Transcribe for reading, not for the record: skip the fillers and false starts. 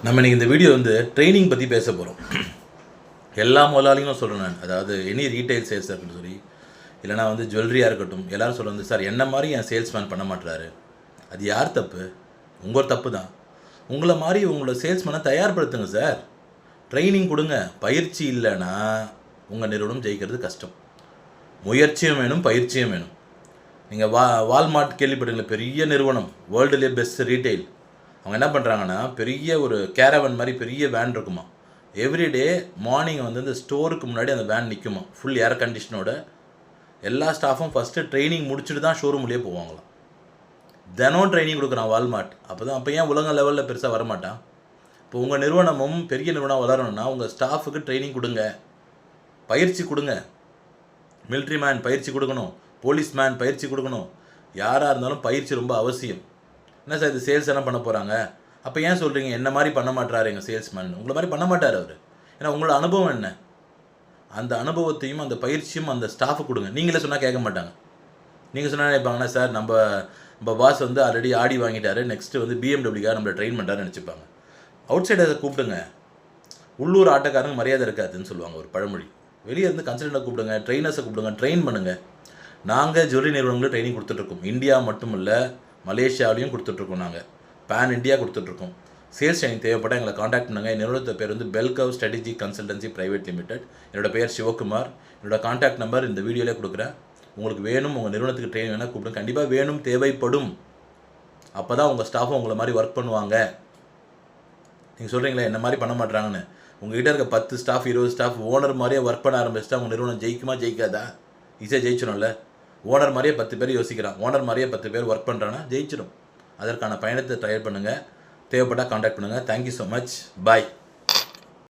நம்ம இன்றைக்கி இந்த வீடியோ ட்ரைனிங் பற்றி பேச போகிறோம். எல்லா முதலாளிகளும் சொல்கிறேன் நான், அதாவது எனி ரீட்டைல் சேல்ஸாக இருக்கட்டும் சரி, இல்லைனா ஜுவல்லரியாக இருக்கட்டும், எல்லோரும் சொல்கிறது சார் என்ன மாதிரி என் சேல்ஸ்மேன் பண்ண மாட்டுறாரு. அது யார் தப்பு? உங்கள் தப்பு தான். உங்களை மாதிரி உங்களோட சேல்ஸ்மேனை தயார்படுத்துங்க சார். ட்ரைனிங் கொடுங்க. பயிற்சி இல்லைன்னா உங்கள் நிறுவனம் ஜெயிக்கிறது கஷ்டம். முயற்சியும் வேணும், பயிற்சியும் வேணும். நீங்கள் வால்மார்ட் கேள்விப்பட்டீங்களா? பெரிய நிறுவனம், வேர்ல்டுலேயே பெஸ்ட் ரீட்டைல். அவங்க என்ன பண்ணுறாங்கன்னா, பெரிய ஒரு கேரவன் மாதிரி பெரிய வேன் இருக்குமா. எவ்ரிடே மார்னிங் இந்த ஸ்டோருக்கு முன்னாடி அந்த வேன் நிற்குமா, ஃபுல் ஏர் கண்டிஷனோட. எல்லா ஸ்டாஃபும் ஃபஸ்ட்டு ட்ரைனிங் முடிச்சுட்டு தான் ஷோரூம்லேயே போவாங்களாம். தினம் ட்ரைனிங் கொடுக்குறான் வால்மார்ட். அப்போ ஏன் உலக லெவலில் பெருசாக வரமாட்டான்? இப்போ உங்கள் நிறுவனமும் பெரிய நிறுவனம் வளரணும்னா உங்கள் ஸ்டாஃபுக்கு ட்ரைனிங் கொடுங்க, பயிற்சி கொடுங்க. மிலிட்ரி மேன் பயிற்சி கொடுக்கணும், போலீஸ் மேன் பயிற்சி கொடுக்கணும். யாராக இருந்தாலும் பயிற்சி ரொம்ப அவசியம். என்ன சார் இது சேல்ஸ் என்ன பண்ண போகிறாங்க? அப்போ ஏன் சொல்கிறீங்க என்ன மாதிரி பண்ண மாட்டாரு எங்கள் சேல்ஸ்மேன்? உங்களை மாதிரி பண்ண மாட்டார் அவர். ஏன்னா உங்களோட அனுபவம் என்ன? அந்த அனுபவத்தையும் அந்த பயிற்சியும் அந்த ஸ்டாஃபுக்கு கொடுங்க. நீங்களே சொன்னால் கேட்க மாட்டாங்க. நீங்கள் சொன்னால் நினைப்பாங்கன்னா, சார் நம்ம பாஸ் ஆல்ரெடி ஆடி வாங்கிட்டாரு, நெக்ஸ்ட்டு பிஎம்டபிள்யூக்காக நம்மளை ட்ரெயின் பண்ணுறாருன்னு நினச்சிப்பாங்க. அவுட் சைடரை கூப்பிடுங்க. உள்ளூர் ஆட்டக்காரங்க மரியாதை இருக்காதுன்னு சொல்லுவாங்க ஒரு பழமொழி. வெளியே கன்சல்டண்ட்டை கூப்பிடுங்க, ட்ரெயினர்ஸை கூப்பிடுங்க, ட்ரெயின் பண்ணுங்கள். நாங்கள் ஜுவல்லரி நிறுவனங்களுக்கு ட்ரைனிங் கொடுத்துட்ருக்கோம். இந்தியா மட்டும் இல்லை, மலேசியாவிலையும் கொடுத்துட்ருக்கோம். நாங்கள் பேன் இந்தியா கொடுத்துட்ருக்கோம். சேல்ஸ் ட்ரைனிங் தேவைப்பட்டால் எங்களை காண்டாக்ட் பண்ணுங்கள். என் நிறுவனத்தை பேர் பெல்கவ் ஸ்ட்ராட்டஜிக் கன்சல்டன்சி பிரைவேட் லிமிடெட். என்னோட பேர் சிவகுமார். என்னோட காண்டாக்ட் நம்பர் இந்த வீடியோவிலே கொடுக்குறேன். உங்களுக்கு வேணும், உங்கள் நிறுவனத்துக்கு ட்ரெயின் வேணால் கூப்பிடுங்க. கண்டிப்பாக வேணும், தேவைப்படும். அப்போ தான் உங்கள் ஸ்டாஃபும் உங்களை மாதிரி ஒர்க் பண்ணுவாங்க. நீங்கள் சொல்கிறீங்களா என்ன மாதிரி பண்ண மாட்டாங்கன்னு? உங்கள்கிட்ட இருக்க 10 ஸ்டாஃப் 20 ஸ்டாஃப் ஓனர் மாதிரியே ஒர்க் பண்ண ஆரம்பிச்சிட்டா உங்கள் நிறுவனம் ஜெயிக்குமா ஜெயிக்காதா? ஈஸியாக ஜெயிச்சிடும்ல. ஓனர் மாதிரியே 10 பேர் யோசிக்கிறான், ஓனர் மாதிரியே 10 பேர் ஒர்க் பண்ணுறான்னா ஜெயிச்சிடும். அதற்கான பயணத்தை தயார் பண்ணுங்கள். தேவைப்பட்டால் காண்டாக்ட் பண்ணுங்கள். Thank you so much. பாய்.